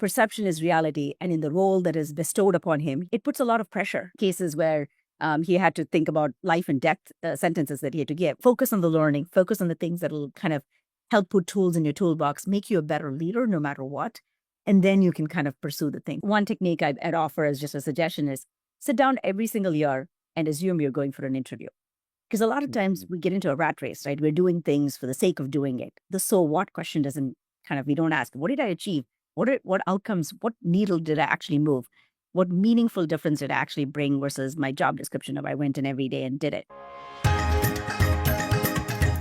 perception is reality, and in the role that is bestowed upon him, it puts a lot of pressure. Cases where he had to think about life and death sentences that he had to give. Focus on the learning, focus on the things that will kind of help put tools in your toolbox, make you a better leader no matter what. And then you can kind of pursue the thing. One technique I'd offer as just a suggestion is sit down every single year and assume you're going for an interview. Because a lot of times we get into a rat race, right? We're doing things for the sake of doing it. The so what question doesn't we don't ask, what did I achieve? What outcomes, what needle did I actually move? What meaningful difference did I actually bring versus my job description of I went in every day and did it?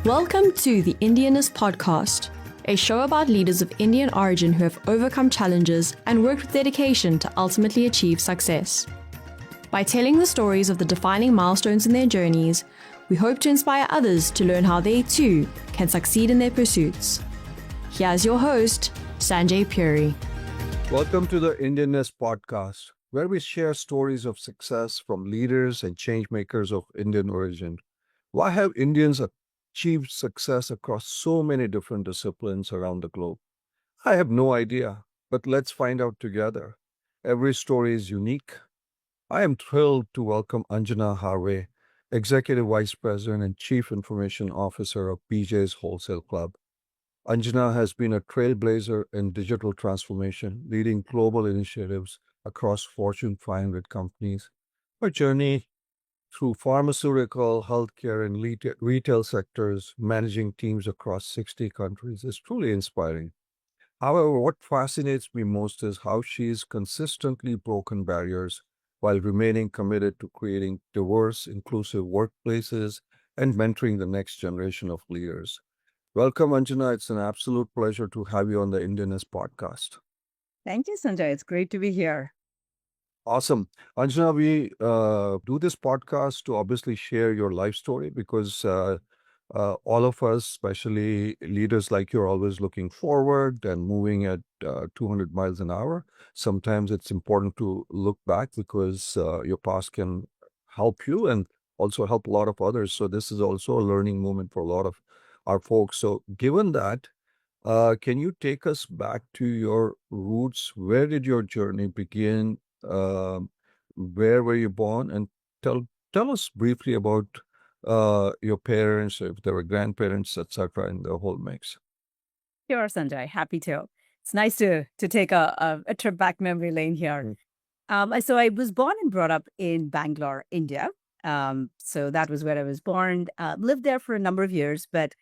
Welcome to the Indianness Podcast, a show about leaders of Indian origin who have overcome challenges and worked with dedication to ultimately achieve success. By telling the stories of the defining milestones in their journeys, we hope to inspire others to learn how they too can succeed in their pursuits. Here's your host, Sanjay Puri. Welcome to the Indianness Podcast, where we share stories of success from leaders and change makers of Indian origin. Why have Indians achieved success across so many different disciplines around the globe? I have no idea, but let's find out together. Every story is unique. I am thrilled to welcome Anjana Harve, Executive Vice President and Chief Information Officer of BJ's Wholesale Club. Anjana has been a trailblazer in digital transformation, leading global initiatives across Fortune 500 companies. Her journey through pharmaceutical, healthcare, and retail sectors, managing teams across 60 countries, is truly inspiring. However, what fascinates me most is how she's consistently broken barriers while remaining committed to creating diverse, inclusive workplaces and mentoring the next generation of leaders. Welcome, Anjana. It's an absolute pleasure to have you on the Indianness Podcast. Thank you, Sanjay. It's great to be here. Awesome. Anjana, we do this podcast to obviously share your life story because all of us, especially leaders like you, are always looking forward and moving at 200 miles an hour. Sometimes it's important to look back because your past can help you and also help a lot of others. So this is also a learning moment for a lot of our folks. So given that, can you take us back to your roots? Where did your journey begin? Where were you born? And tell us briefly about your parents, if there were grandparents, etc., in the whole mix. Sure, Sanjay. Happy to. It's nice to take a trip back memory lane here. So I was born and brought up in Bangalore, India. So that was where I was born. Lived there for a number of years, but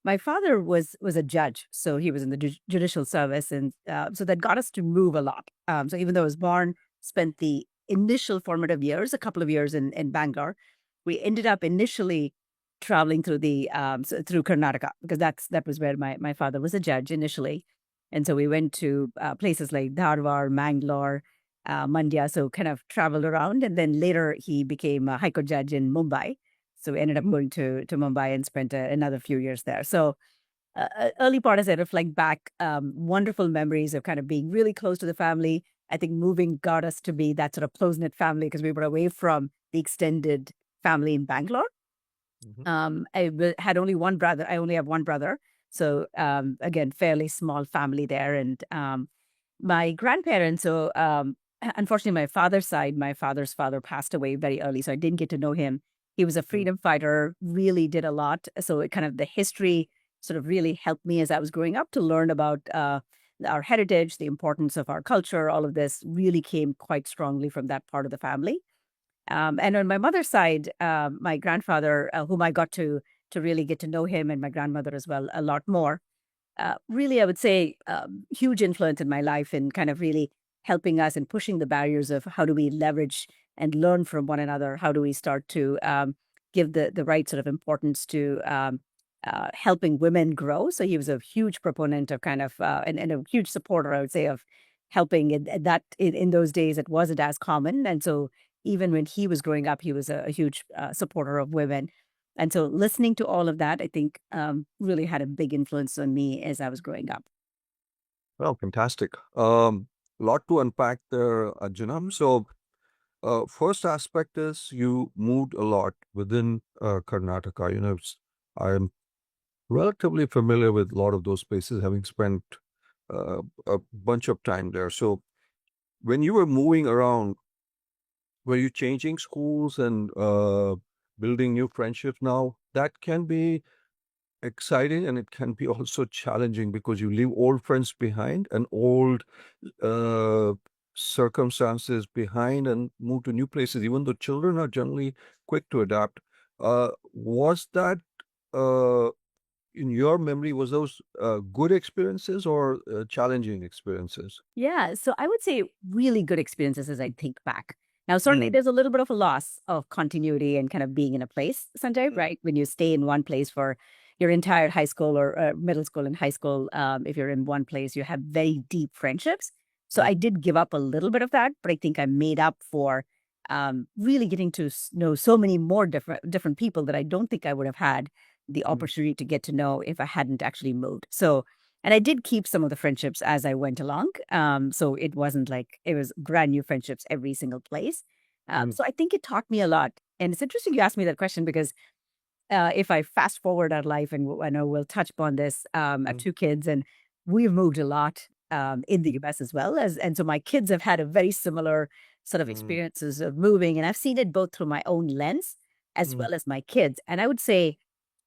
my father was a judge, so he was in the judicial service, and so that got us to move a lot. So even though I was born, spent the initial formative years, a couple of years in Bangalore, we ended up initially traveling through through Karnataka because that was where my father was a judge initially, and so we went to places like Dharwad, Mangalore, Mandya, so kind of traveled around, and then later he became a High Court judge in Mumbai. So we ended up going to Mumbai and spent another few years there. So early part, as I reflect back, wonderful memories of kind of being really close to the family. I think moving got us to be that sort of close-knit family because we were away from the extended family in Bangalore. Had only one brother. I only have one brother. So again, fairly small family there. And my grandparents, so unfortunately, my father's side, my father's father passed away very early. So I didn't get to know him. He was a freedom fighter, really did a lot. So it kind of the history sort of really helped me as I was growing up to learn about our heritage, the importance of our culture. All of this really came quite strongly from that part of the family. And on my mother's side, my grandfather, whom I got to really get to know him, and my grandmother as well, a lot more. Really, I would say, huge influence in my life in kind of really helping us and pushing the barriers of how do we leverage and learn from one another? How do we start to give the right sort of importance to helping women grow? So he was a huge proponent of kind of, and a huge supporter, I would say, of helping in those days. It wasn't as common. And so even when he was growing up, he was a huge supporter of women. And so listening to all of that, I think really had a big influence on me as I was growing up. Well, fantastic. A lot to unpack there, Anjana. So first aspect is you moved a lot within Karnataka. I'm relatively familiar with a lot of those places, having spent a bunch of time there. So when you were moving around, were you changing schools and building new friendships? Now that can be exciting and it can be also challenging because you leave old friends behind and old uh, circumstances behind and move to new places, even though children are generally quick to adapt. Was that, uh, in your memory, was those good experiences or challenging experiences? Yeah, so I would say really good experiences as I think back. Now, certainly Mm, there's a little bit of a loss of continuity and kind of being in a place, Sanjay, right? When you stay in one place for your entire high school or middle school and high school, if you're in one place, you have very deep friendships. So mm, I did give up a little bit of that, but I think I made up for really getting to know so many more different people that I don't think I would have had the mm, opportunity to get to know if I hadn't actually moved. So and I did keep some of the friendships as I went along. So it wasn't like it was brand new friendships every single place. mm, So I think it taught me a lot. And it's interesting you asked me that question because if I fast forward our life, and I know we'll touch upon this, I have mm, two kids, and we've moved a lot in the US as well as, and so my kids have had a very similar sort of mm, experiences of moving, and I've seen it both through my own lens as mm, well as my kids. And I would say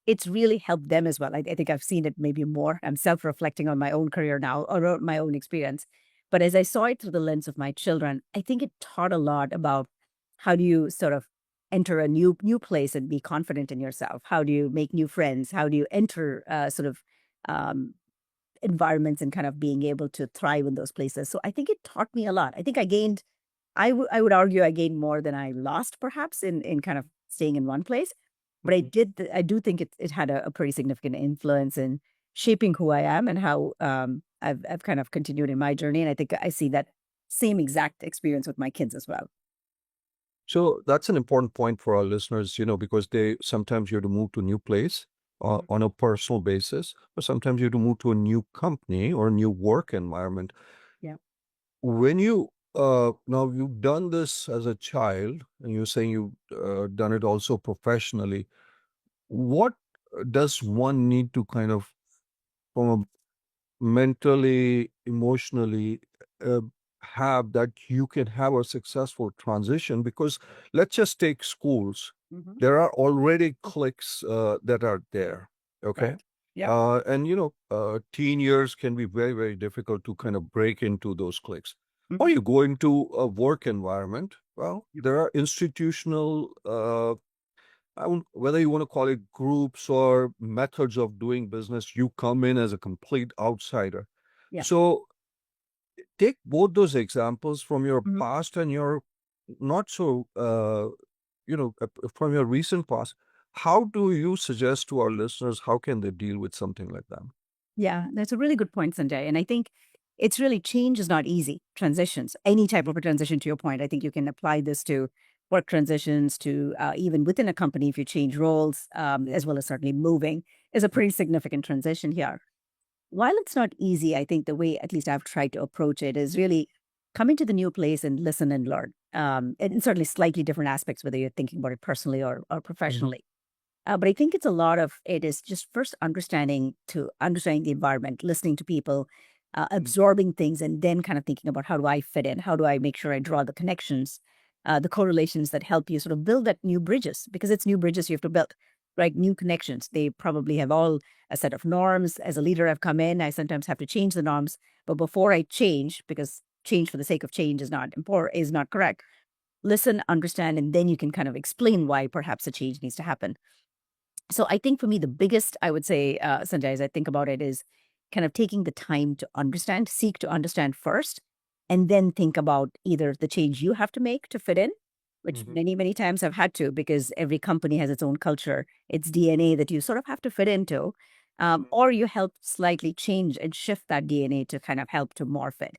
it's really helped them as well. I think I've seen it maybe more. I'm self-reflecting on my own career now or my own experience. But as I saw it through the lens of my children, I think it taught a lot about how do you sort of enter a new place and be confident in yourself? How do you make new friends? How do you enter sort of um, environments and kind of being able to thrive in those places? So I think it taught me a lot. I think I gained I would argue I gained more than I lost perhaps in kind of staying in one place. But mm. I do think it had a pretty significant influence in shaping who I am and how I've kind of continued in my journey. And I think I see that same exact experience with my kids as well. So that's an important point for our listeners, because they sometimes you have to move to a new place Mhm. on a personal basis, or sometimes you have to move to a new company or a new work environment. Yeah. When you now you've done this as a child, and you're saying you've done it also professionally. What does one need to kind of, from a mentally, emotionally, uh, have that you can have a successful transition? Because let's just take schools. Hmm. There are already cliques that are there. Okay. Right. Yeah. And teen years can be very, very difficult to kind of break into those cliques. Or Hmm. you go into a work environment. Well, Yep. there are institutional, whether you want to call it groups or methods of doing business, you come in as a complete outsider. Yeah. So take both those examples from your Mhm. past and your not so, from your recent past. How do you suggest to our listeners how can they deal with something like that? Yeah, that's a really good point, Sanjay. And I think it's really change is not easy. Transitions, any type of a transition, to your point, I think you can apply this to work transitions, to even within a company, if you change roles, as well as certainly moving, is a pretty significant transition here. While it's not easy, I think the way at least I've tried to approach it is really coming to the new place and listen and learn. And certainly slightly different aspects, whether you're thinking about it personally or Mhm, professionally. But I think it's a lot of it is just first understanding the environment, listening to people, mhm, absorbing things, and then kind of thinking about how do I fit in? How do I make sure I draw the connections, the correlations that help you sort of build that new bridges because it's new bridges you have to build, right? New connections. They probably have all a set of norms. As a leader, I've come in. I sometimes have to change the norms, but before I change, because change for the sake of change is not important, is not correct. Listen, understand, and then you can kind of explain why perhaps a change needs to happen. So I think for me, the biggest, I would say, Sanjay, as I think about it, is kind of taking the time to understand, seek to understand first, and then think about either the change you have to make to fit in, which mhm, many, many times I've had to because every company has its own culture, its DNA that you sort of have to fit into, or you help slightly change and shift that DNA to kind of help to morph it.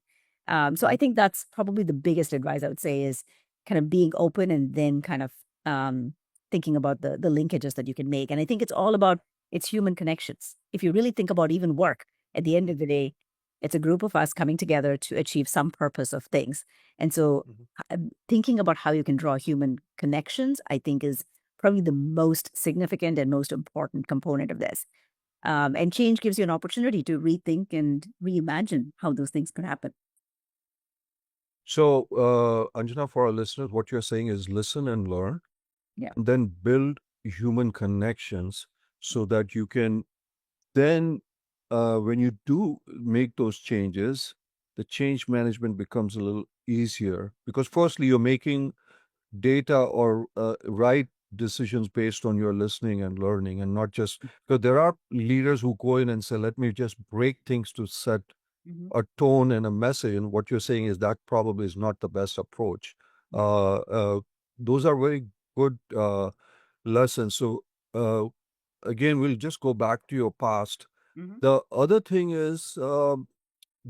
So I mhm, think that's probably the biggest advice I would say is kind of being open and then kind of thinking about the linkages that you can make. And I think it's all about it's human connections. If you really think about even work, at the end of the day, it's a group of us coming together to achieve some purpose of things. And so mhm, thinking about how you can draw human connections, I think is probably the most significant and most important component of this. And change gives you an opportunity to rethink and reimagine how those things could happen. So, Anjana, for our listeners, what you're saying is listen and learn, Yeah. and then build human connections so that you can then, when you do make those changes, the change management becomes a little easier because, firstly, you're making data or right decisions based on your listening and learning, and not just because there are leaders who go in and say, let me just break things to set Mhm. a tone and a message. And what you're saying is that probably is not the best approach. Yeah. Those are very good lessons. So, again, we'll just go back to your past. Mhm. The other thing is,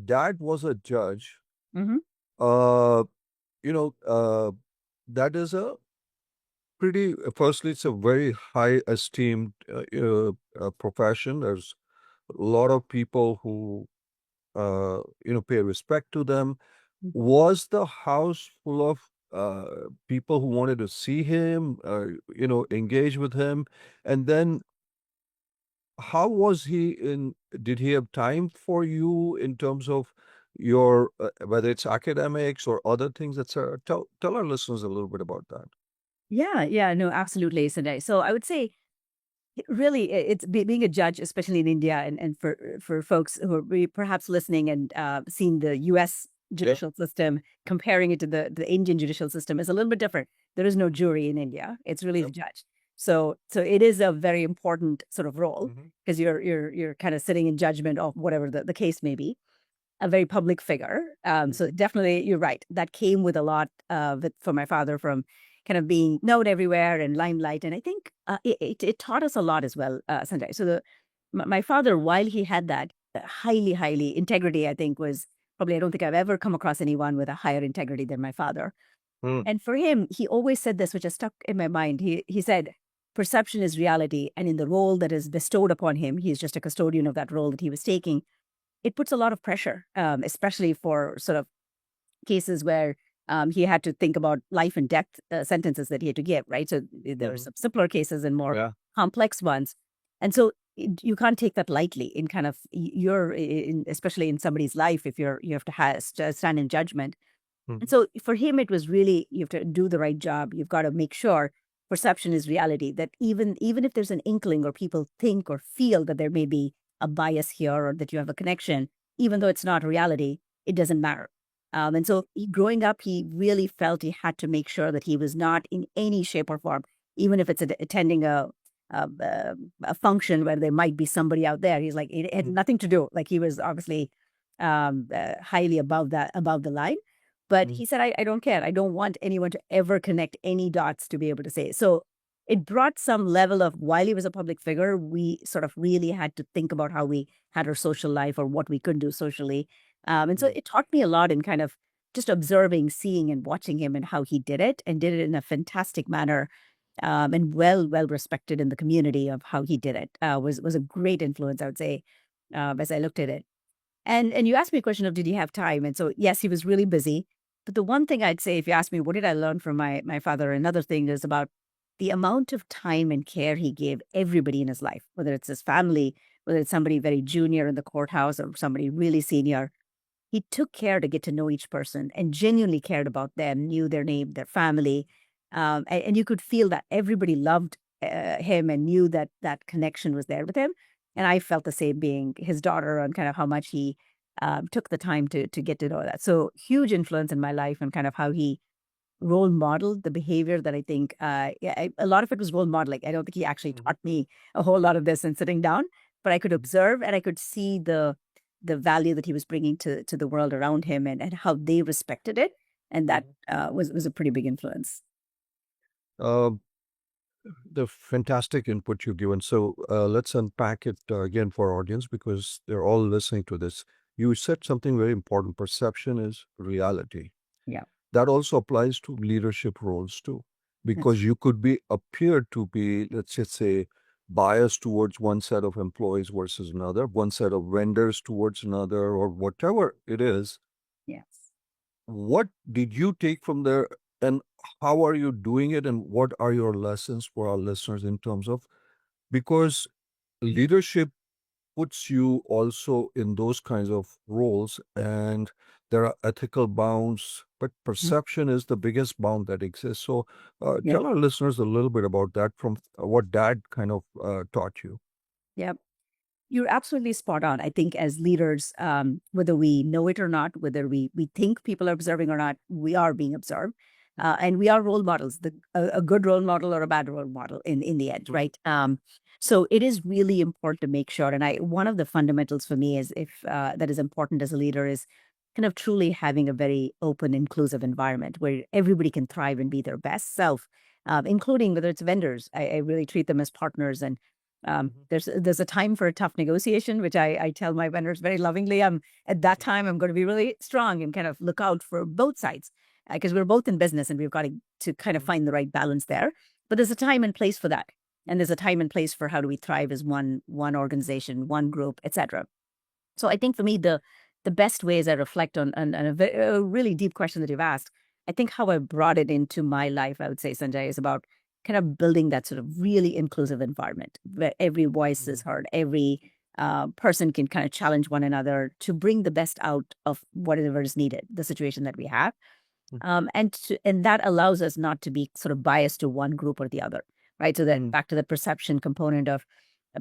dad was a judge. Mhm. Uh, you know, that is a pretty, firstly, it's a very high esteemed profession. There's a lot of people who, pay respect to them. Mhm. Was the house full of people who wanted to see him, engage with him? And then how was he in, did he have time for you in terms of your, whether it's academics or other things, etc.? Tell our listeners a little bit about that. Yeah, no, absolutely, Sunday. So I would say really, it's being a judge, especially in India, and for folks who are perhaps listening and seeing the U.S. judicial system, comparing it to the Indian judicial system is a little bit different. There is no jury in India; it's really the judge. So it is a very important sort of role because you're kind of sitting in judgment of whatever the case may be, a very public figure. So definitely, you're right. That came with a lot for my father from kind of being known everywhere and limelight. And I think it taught us a lot as well, Sanjay. So my father, while he had that highly integrity, I think was probably, I don't think I've ever come across anyone with a higher integrity than my father. Mm. And for him, he always said this, which has stuck in my mind. He said, perception is reality. And in the role that is bestowed upon him, he's just a custodian of that role that he was taking. It puts a lot of pressure, especially for sort of cases where he had to think about life and death sentences that he had to give, right? So there are some simpler cases and more Yeah. complex ones. And so you can't take that lightly in kind of especially in somebody's life if you have to stand in judgment. And so for him, it was really, you have to do the right job. You've got to make sure perception is reality, that even if there's an inkling or people think or feel that there may be a bias here or that you have a connection, even though it's not reality, it doesn't matter. And so growing up, he really felt he had to make sure that he was not in any shape or form, even if it's attending a, a a function where there might be somebody out there. He's like, it had nothing to do. Like he was obviously highly above the line. But he said, I don't care. I don't want anyone to ever connect any dots to be able to say it. So it brought some level of, while he was a public figure, we sort of really had to think about how we had our social life or what we could do socially. And so it taught me a lot in kind of just observing, seeing, and watching him and how he did it, and did it in a fantastic manner, and well respected in the community of how he did it. Was a great influence, I would say, as I looked at it. And you asked me a question of, did he have time? And so yes, he was really busy. But the one thing I'd say, if you ask me, what did I learn from my father? Another thing is about the amount of time and care he gave everybody in his life, whether it's his family, whether it's somebody very junior in the courthouse or somebody really senior. He took care to get to know each person and genuinely cared about them, knew their name, their family. And you could feel that everybody loved him and knew that that connection was there with him. And I felt the same being his daughter, and kind of how much he took the time to get to know that. So huge influence in my life, and kind of how he role modeled the behavior that I think, a lot of it was role modeling. I don't think he actually taught me a whole lot of this in sitting down, but I could observe and I could see the value that he was bringing to the world around him, and how they respected it. And that was a pretty big influence. Uh, the fantastic input you've given. So let's unpack it again for our audience because they're all listening to this. You said something very important. Perception is reality. Yeah, That also applies to leadership roles too, that's because you could be appear to be, let's just say, biased towards one set of employees versus another, one set of vendors towards another, or whatever it is. yes. What did you take from there, and how are you doing it, and what are your lessons for our listeners in terms of, because leadership puts you also in those kinds of roles, and there are ethical bounds, but Mm. perception is the biggest bound that exists. So Yeah. tell our listeners a little bit about that from what dad kind of taught you. Yeah. You're absolutely spot on. I think as leaders, whether we know it or not, whether we think people are observing or not, we are being observed. And we are role models, a good role model or a bad role model in the end, right? So it is really important to make sure. And one of the fundamentals for me is if that is important as a leader is kind of truly having a very open, inclusive environment where everybody can thrive and be their best self, including whether it's vendors. I really treat them as partners and there's a time for a tough negotiation, which I tell my vendors very lovingly. At that time, I'm going to be really strong and kind of look out for both sides because we're both in business and we've got to kind of find the right balance there. But there's a time and place for that, and there's a time and place for how do we thrive as one organization, one group, etc. So I think for me, the best way as I reflect on a really deep question that you've asked, I think how I brought it into my life, I would say, Sanjay, is about kind of building that sort of really inclusive environment where every voice is heard, every person can kind of challenge one another to bring the best out of whatever is needed, the situation that we have. And that allows us not to be sort of biased to one group or the other, right? So that back to the perception component of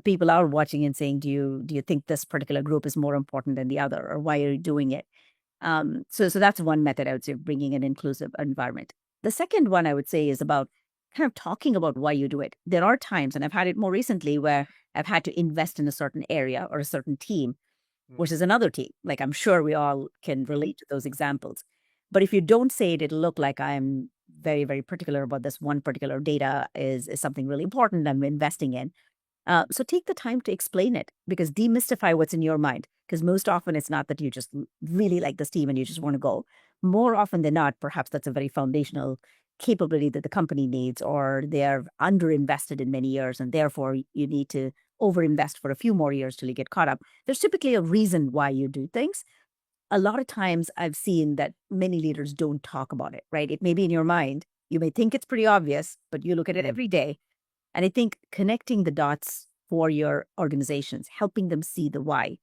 people are watching and saying, do you think this particular group is more important than the other, or why are you doing it? So that's one method I would say, bringing an inclusive environment. The second one I would say is about kind of talking about why you do it. There are times, and I've had it more recently, where I've had to invest in a certain area or a certain team versus another team. Like I'm sure we all can relate to those examples. But if you don't say it, it'll look like I'm very, very particular about this one particular data is something really important I'm investing in. So take the time to explain it because demystify what's in your mind. Because most often it's not that you just really like this team and you just want to go. More often than not, perhaps that's a very foundational capability that the company needs, or they're underinvested in many years, and therefore you need to overinvest for a few more years till you get caught up. There's typically a reason why you do things. A lot of times I've seen that many leaders don't talk about it, right? It may be in your mind. You may think it's pretty obvious, but you look at it every day and I think connecting the dots for your organizations, helping them see the why,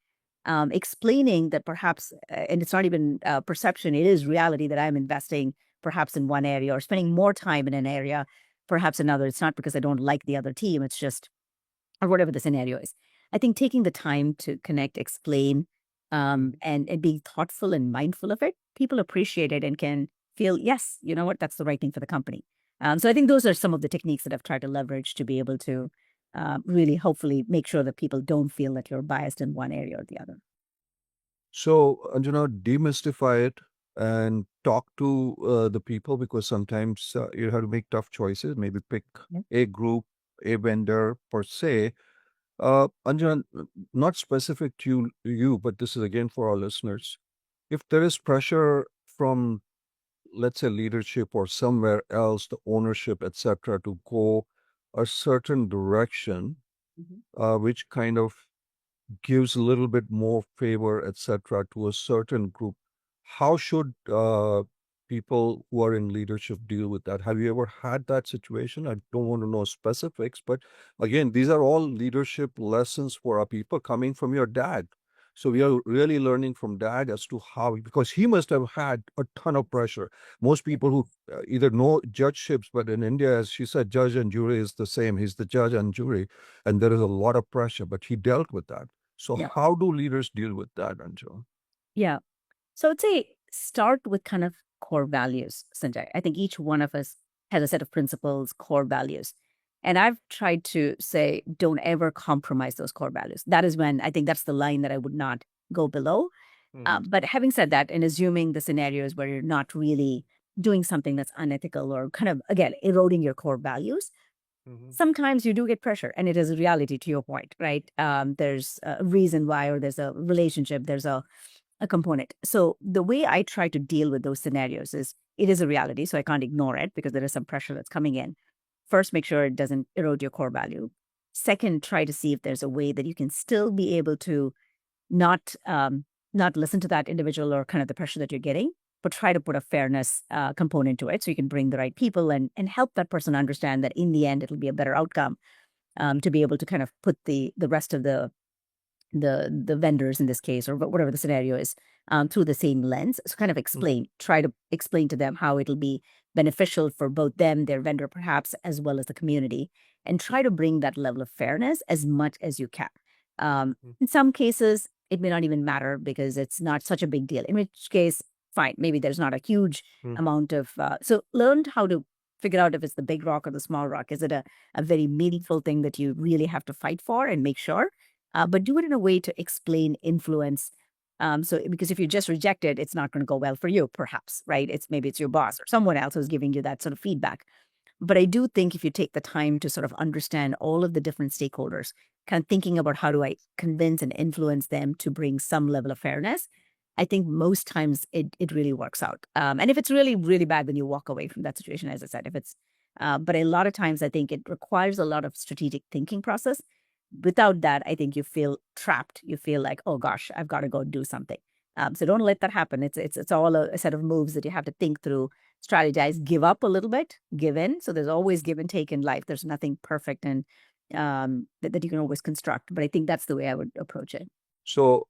explaining that perhaps, and it's not even perception, it is reality that I'm investing perhaps in one area or spending more time in an area, perhaps another. It's not because I don't like the other team. It's just, or whatever the scenario is. I think taking the time to connect, explain, and being thoughtful and mindful of it, people appreciate it and can feel, yes, you know what, that's the right thing for the company. So I think those are some of the techniques that I've tried to leverage to be able to really hopefully make sure that people don't feel that you're biased in one area or the other. So, Anjana, demystify it and talk to the people because sometimes you have to make tough choices. Maybe pick Yeah. a group, a vendor per se. Anjana, not specific to you, but this is again for our listeners. If there is pressure from, let's say, leadership or somewhere else, the ownership, etc., to go a certain direction, which kind of gives a little bit more favor, etc., to a certain group. How should people who are in leadership deal with that? Have you ever had that situation? I don't want to know specifics, but again, these are all leadership lessons for our people coming from your dad. So we are really learning from dad as to how, because he must have had a ton of pressure. Most people who either know judgeships, but in India, as she said, judge and jury is the same. He's the judge and jury, and there is a lot of pressure, but he dealt with that. So Yeah. how do leaders deal with that, Anjal? Yeah. So I'd say start with kind of core values, Sanjay. I think each one of us has a set of principles, core values. And I've tried to say, don't ever compromise those core values. That is when I think that's the line that I would not go below. But having said that, and assuming the scenarios where you're not really doing something that's unethical or kind of, again, eroding your core values, sometimes you do get pressure. And it is a reality to your point, right? There's a reason why, or there's a relationship, there's a component. So the way I try to deal with those scenarios is it is a reality. So I can't ignore it because there is some pressure that's coming in. First, make sure it doesn't erode your core value. Second, try to see if there's a way that you can still be able to not not listen to that individual or kind of the pressure that you're getting, but try to put a fairness component to it so you can bring the right people and help that person understand that in the end, it'll be a better outcome to be able to kind of put the rest of the the vendors in this case, or whatever the scenario is, through the same lens. So kind of try to explain to them how it'll be beneficial for both them, their vendor perhaps, as well as the community, and try to bring that level of fairness as much as you can. In some cases, it may not even matter because it's not such a big deal, in which case, fine, maybe there's not a huge amount of, so learn how to figure out if it's the big rock or the small rock. Is it a very meaningful thing that you really have to fight for and make sure? But do it in a way to explain influence. So because if you just reject it, it's not going to go well for you, perhaps, right? Maybe it's your boss or someone else who's giving you that sort of feedback. But I do think if you take the time to sort of understand all of the different stakeholders, kind of thinking about how do I convince and influence them to bring some level of fairness, I think most times it really works out. And if it's really, really bad, then you walk away from that situation, as I said. But a lot of times I think it requires a lot of strategic thinking process. Without that, I think you feel trapped. You feel like, oh gosh, I've got to go do something. So don't let that happen. It's all a set of moves that you have to think through, strategize, give up a little bit, give in. So there's always give and take in life. There's nothing perfect and that you can always construct. But I think that's the way I would approach it. So,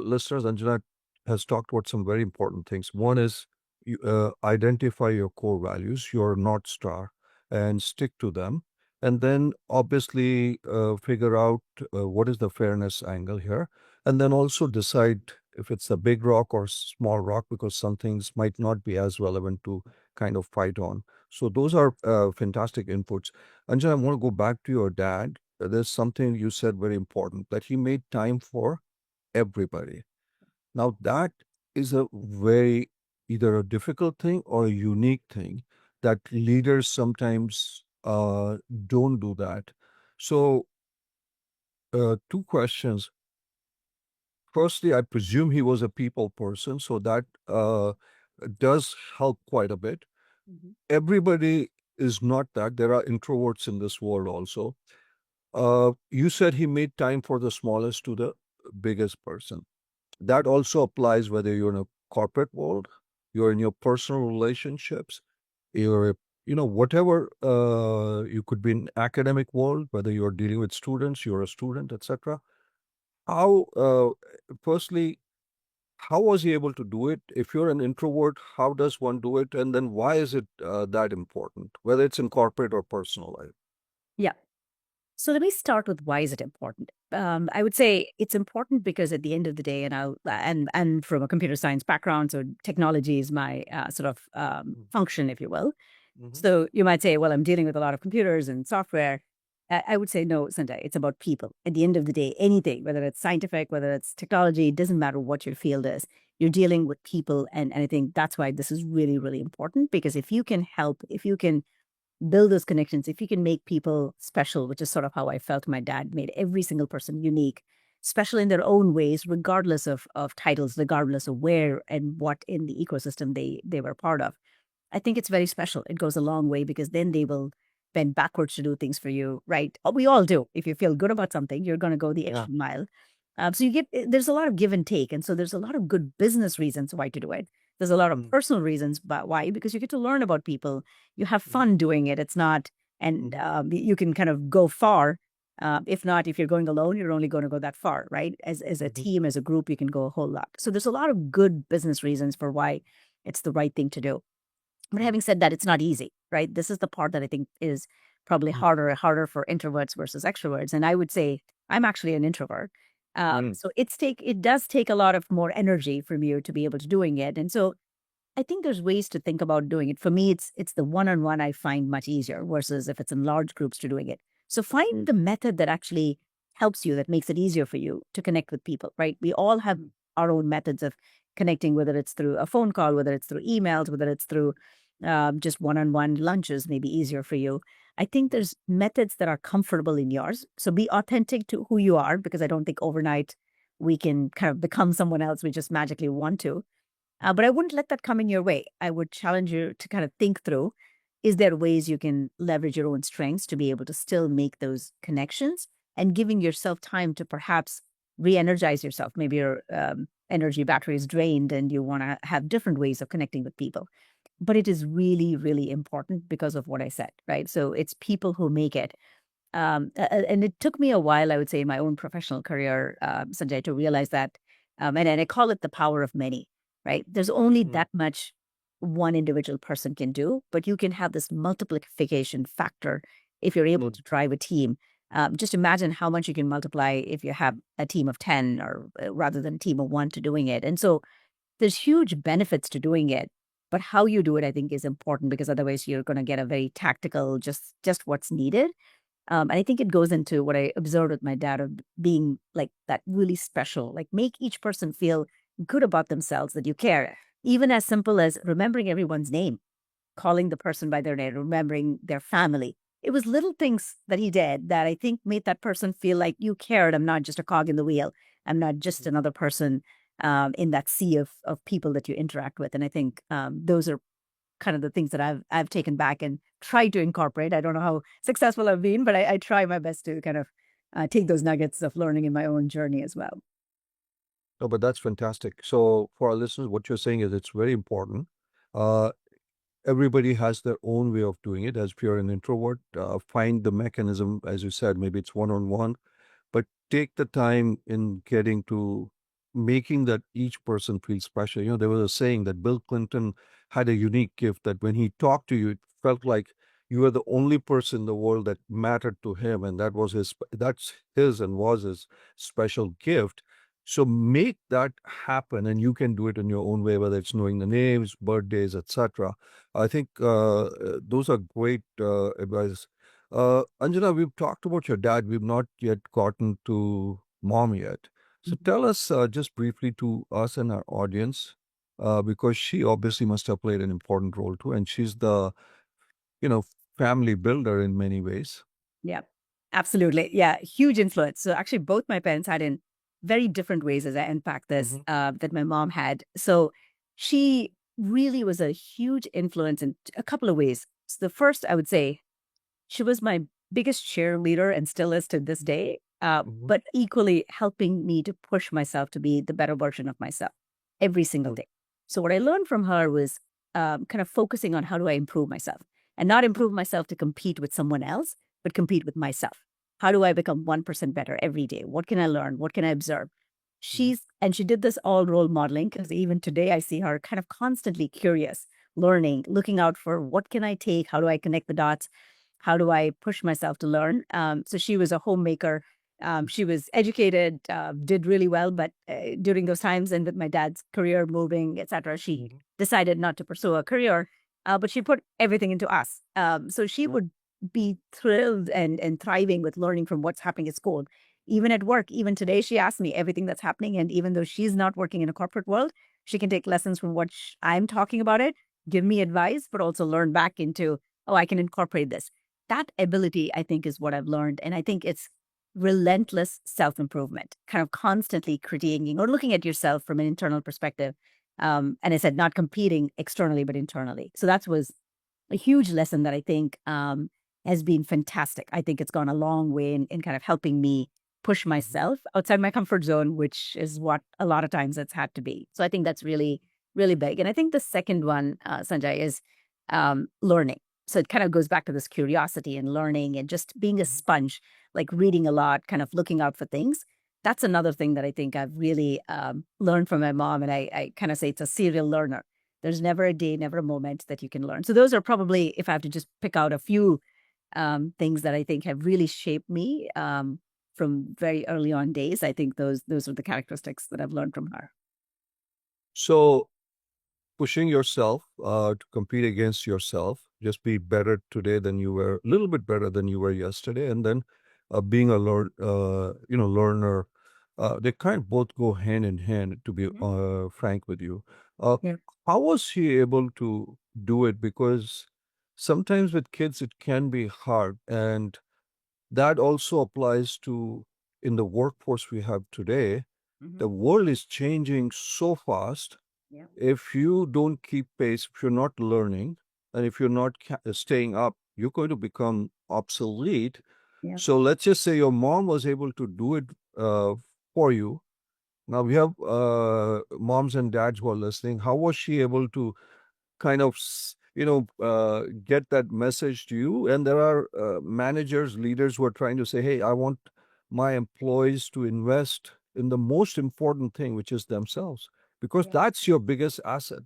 listeners, Anjana has talked about some very important things. One is you identify your core values, your North Star, and stick to them. And then obviously figure out what is the fairness angle here. And then also decide if it's a big rock or small rock, because some things might not be as relevant to kind of fight on. So those are fantastic inputs. Anjana, I want to go back to your dad. There's something you said very important, that he made time for everybody. Now, that is a very either a difficult thing or a unique thing that leaders sometimes don't do that. So, two questions. Firstly, I presume he was a people person, so that does help quite a bit. Everybody is not that. There are introverts in this world also. You said he made time for the smallest to the biggest person. That also applies whether you're in a corporate world, you're in your personal relationships, you're, whatever, you could be in academic world, whether you're dealing with students, you're a student, etc. How, firstly, how was he able to do it? If you're an introvert, how does one do it? And then why is it that important, whether it's in corporate or personal life? Yeah. So let me start with why is it important? I would say it's important because at the end of the day, and from a computer science background, so technology is my sort of function, if you will. So you might say, well, I'm dealing with a lot of computers and software. I would say, no, Sanjay, it's about people. At the end of the day, anything, whether it's scientific, whether it's technology, it doesn't matter what your field is. You're dealing with people. And I think that's why this is really, really important, because if you can help, if you can build those connections, if you can make people special, which is sort of how I felt my dad made every single person unique, special in their own ways, regardless of titles, regardless of where and what in the ecosystem they were part of. I think it's very special. It goes a long way because then they will bend backwards to do things for you, right? We all do. If you feel good about something, you're going to go the extra mile. So there's a lot of give and take. And so there's a lot of good business reasons why to do it. There's a lot of personal reasons why, because you get to learn about people. You have fun doing it. It's not, and you can kind of go far. If not, if you're going alone, you're only going to go that far, right? As a team, as a group, you can go a whole lot. So there's a lot of good business reasons for why it's the right thing to do. But having said that, it's not easy, right? This is the part that I think is probably harder for introverts versus extroverts. And I would say I'm actually an introvert. So it does take a lot of more energy from you to be able to doing it. And so I think there's ways to think about doing it. For me, it's the one-on-one I find much easier versus if it's in large groups to doing it. So find the method that actually helps you, that makes it easier for you to connect with people, right? We all have our own methods of connecting, whether it's through a phone call, whether it's through emails, whether it's through just one-on-one lunches, maybe easier for you. I think there's methods that are comfortable in yours. So be authentic to who you are, because I don't think overnight we can kind of become someone else we just magically want to. But I wouldn't let that come in your way. I would challenge you to kind of think through, is there ways you can leverage your own strengths to be able to still make those connections and giving yourself time to perhaps re-energize yourself? Maybe your energy battery is drained and you want to have different ways of connecting with people. But it is really, really important because of what I said, right? So it's people who make it. And it took me a while, I would say, in my own professional career, Sanjay, to realize that, and I call it the power of many, right? There's only that much one individual person can do, but you can have this multiplication factor if you're able to drive a team. Just imagine how much you can multiply if you have a team of 10 or rather than a team of one to doing it. And so there's huge benefits to doing it, but how you do it, I think, is important because otherwise you're going to get a very tactical, just what's needed. And I think it goes into what I observed with my dad of being like that really special, like make each person feel good about themselves, that you care, even as simple as remembering everyone's name, calling the person by their name, remembering their family. It was little things that he did that I think made that person feel like you cared. I'm not just a cog in the wheel. I'm not just another person in that sea of people that you interact with. And I think those are kind of the things that I've taken back and tried to incorporate. I don't know how successful I've been, but I try my best to kind of take those nuggets of learning in my own journey as well. No, but that's fantastic. So for our listeners, what you're saying is it's very important. Uh, Everybody has their own way of doing it. As if you're an introvert, find the mechanism, as you said, maybe it's one-on-one, but take the time in getting to making that each person feel special. You know, there was a saying that Bill Clinton had a unique gift that when he talked to you, it felt like you were the only person in the world that mattered to him, and that's his and was his special gift. So make that happen, and you can do it in your own way, whether it's knowing the names, birthdays, etc. I think those are great advice. Anjana, we've talked about your dad. We've not yet gotten to mom yet. So tell us just briefly to us and our audience, because she obviously must have played an important role too, and she's the, you know, family builder in many ways. Yeah, absolutely. Yeah, huge influence. So actually, both my parents had in very different ways as I unpack this that my mom had. So she really was a huge influence in a couple of ways. So the first, I would say, she was my biggest cheerleader and still is to this day, but equally helping me to push myself to be the better version of myself every single day. So what I learned from her was kind of focusing on how do I improve myself and not improve myself to compete with someone else, but compete with myself. How do I become 1% better every day? What can I learn? What can I observe? And she did this all role modeling because even today I see her kind of constantly curious, learning, looking out for what can I take? How do I connect the dots? How do I push myself to learn? So she was a homemaker. She was educated, did really well, but during those times and with my dad's career moving, etc., she decided not to pursue a career, but she put everything into us. So she would be thrilled and thriving with learning from what's happening at school. Even at work, even today, she asks me everything that's happening. And even though she's not working in a corporate world, she can take lessons from what I'm talking about it, give me advice, but also learn back into, oh, I can incorporate this. That ability, I think, is what I've learned. And I think it's relentless self improvement, kind of constantly critiquing or looking at yourself from an internal perspective. And I said, not competing externally, but internally. So that was a huge lesson that I think has been fantastic. I think it's gone a long way in kind of helping me push myself outside my comfort zone, which is what a lot of times it's had to be. So I think that's really, really big. And I think the second one, Sanjay, is learning. So it kind of goes back to this curiosity and learning and just being a sponge, like reading a lot, kind of looking out for things. That's another thing that I think I've really learned from my mom. And I kind of say it's a serial learner. There's never a day, never a moment that you can learn. So those are probably, if I have to just pick out a few things that I think have really shaped me from very early on days, I think those are the characteristics that I've learned from her. So pushing yourself to compete against yourself, just be better today than you were, a little bit better than you were yesterday, and then being a learner. They kind of both go hand in hand, to be frank with you. Yeah. How was she able to do it? Because sometimes with kids it can be hard, and that also applies to in the workforce we have today. The world is changing so fast. Yeah. If you don't keep pace, if you're not learning, and if you're not staying up, you're going to become obsolete. Yeah. So let's just say your mom was able to do it for you. Now we have moms and dads who are listening. How was she able to kind of, get that message to you. And there are managers, leaders who are trying to say, hey, I want my employees to invest in the most important thing, which is themselves, because that's your biggest asset.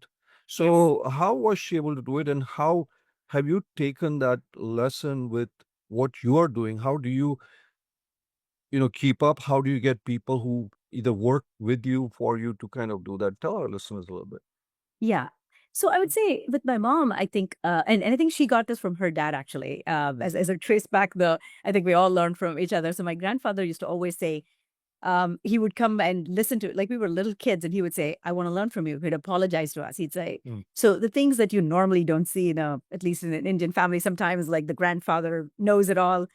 So how was she able to do it, and how have you taken that lesson with what you are doing? How do you keep up? How do you get people who either work with you, for you, to kind of do that? Tell our listeners a little bit. Yeah. So I would say with my mom, I think, and I think she got this from her dad, actually. As I trace back I think we all learned from each other. So my grandfather used to always say, he would come and listen to, like we were little kids, and he would say, I want to learn from you. He'd apologize to us. He'd say, so the things that you normally don't see at least in an Indian family, sometimes like the grandfather knows it all.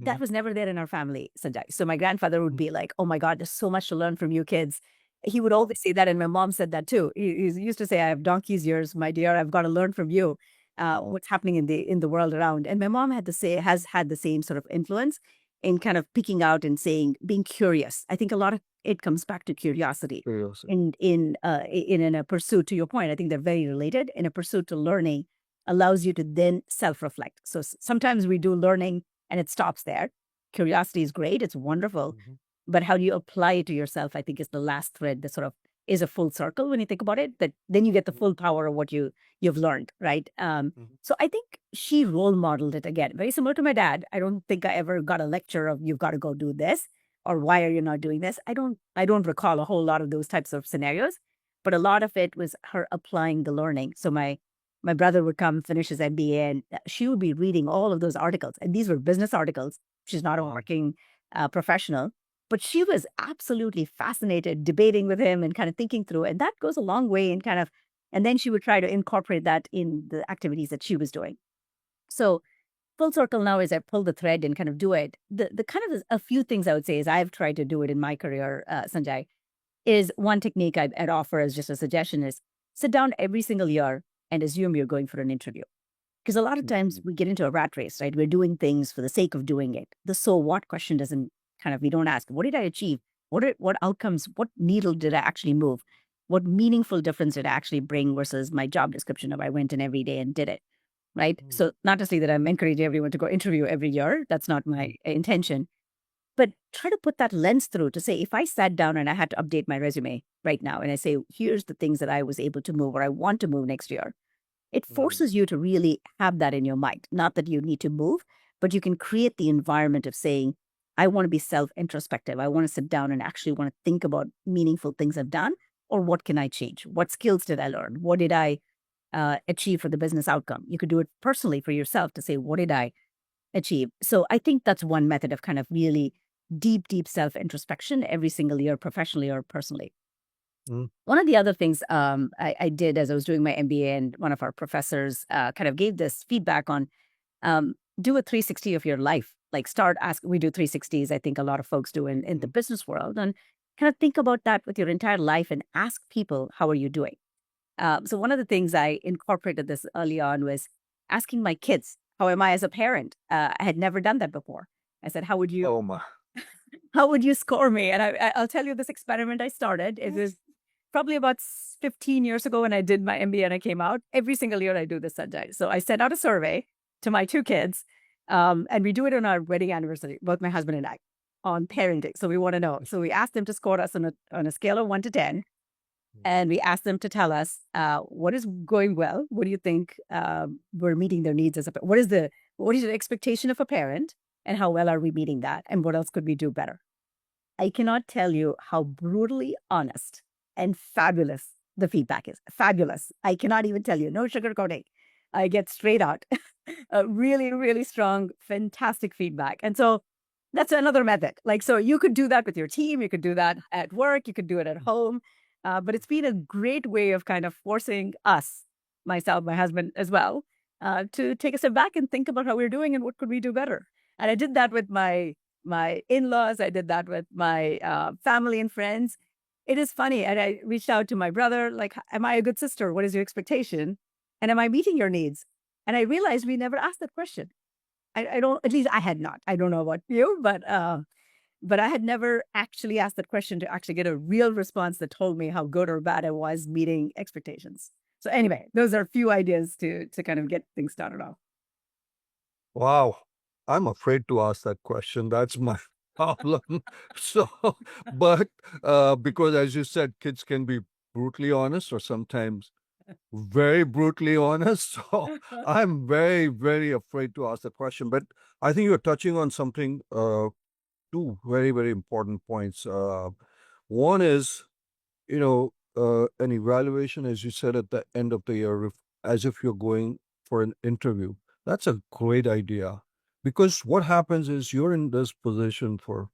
That was never there in our family, Sanjay. So my grandfather would be like, oh my God, there's so much to learn from you kids. He would always say that. And my mom said that too. He used to say, I have donkey's ears, my dear. I've got to learn from you what's happening in the world around. And my mom has had the same sort of influence in kind of picking out and saying, being curious. I think a lot of it comes back to curiosity. Curiosity. In a pursuit, to your point, I think they're very related. In a pursuit to learning allows you to then self-reflect. So sometimes we do learning and it stops there. Curiosity is great. It's wonderful. But how do you apply it to yourself, I think, is the last thread that sort of is a full circle when you think about it, that then you get the full power of what you've learned, right? So I think she role modeled it again, very similar to my dad. I don't think I ever got a lecture of you've got to go do this, or why are you not doing this? I don't recall a whole lot of those types of scenarios, but a lot of it was her applying the learning. So my brother would come, finish his MBA, and she would be reading all of those articles. And these were business articles. She's not a working professional, but she was absolutely fascinated, debating with him and kind of thinking through. And that goes a long way in kind of, and then she would try to incorporate that in the activities that she was doing. So full circle now, as I pull the thread and kind of do it, the kind of a few things I would say is I've tried to do it in my career, Sanjay, is one technique I'd offer as just a suggestion is sit down every single year and assume you're going for an interview. Because a lot of times we get into a rat race, right? We're doing things for the sake of doing it. The so what question doesn't we don't ask, what did I achieve? What outcomes, what needle did I actually move? What meaningful difference did I actually bring versus my job description of I went in every day and did it, right? So not to say that I'm encouraging everyone to go interview every year. That's not my intention. But try to put that lens through to say, if I sat down and I had to update my resume right now and I say, here's the things that I was able to move or I want to move next year, it forces you to really have that in your mind. Not that you need to move, but you can create the environment of saying, I want to be self-introspective. I want to sit down and actually want to think about meaningful things I've done, or what can I change? What skills did I learn? What did I achieve for the business outcome? You could do it personally for yourself to say, what did I achieve? So I think that's one method of kind of really deep self-introspection every single year, professionally or personally. One of the other things I did as I was doing my MBA, and one of our professors kind of gave this feedback on do a 360 of your life. Like we do 360s, I think a lot of folks do in the business world, and kind of think about that with your entire life and ask people, how are you doing? So one of the things I incorporated this early on was asking my kids, how am I as a parent? I had never done that before. I said, how would you? Oh my. How would you score me? And I'll tell you this experiment I started. It was probably about 15 years ago when I did my MBA and I came out. Every single year I do this, Sanjay. So I sent out a survey to my two kids, and we do it on our wedding anniversary, both my husband and I, on parenting. So we want to know. So we asked them to score us on a scale of 1 to 10. And we asked them to tell us what is going well. What do you think we're meeting their needs as a parent? What is the expectation of a parent? And how well are we meeting that? And what else could we do better? I cannot tell you how brutally honest and fabulous the feedback is. Fabulous. I cannot even tell you. No sugarcoating. I get straight out. Really, really strong, fantastic feedback. And so that's another method. So you could do that with your team. You could do that at work. You could do it at home. But it's been a great way of kind of forcing us, myself, my husband as well, to take a step back and think about how we're doing and what could we do better. And I did that with my in-laws. I did that with my family and friends. It is funny. And I reached out to my brother, like, am I a good sister? What is your expectation? And am I meeting your needs? And I realized we never asked that question. I don't, at least I had not. I don't know about you, but I had never actually asked that question to actually get a real response that told me how good or bad I was meeting expectations. So anyway, those are a few ideas to kind of get things started off. Wow. I'm afraid to ask that question. That's my problem. So, but because as you said, kids can be brutally honest or sometimes very brutally honest. So I'm very, very afraid to ask the question. But I think you're touching on something, two very, very important points. One is, an evaluation, as you said, at the end of the year, as if you're going for an interview. That's a great idea because what happens is you're in this position for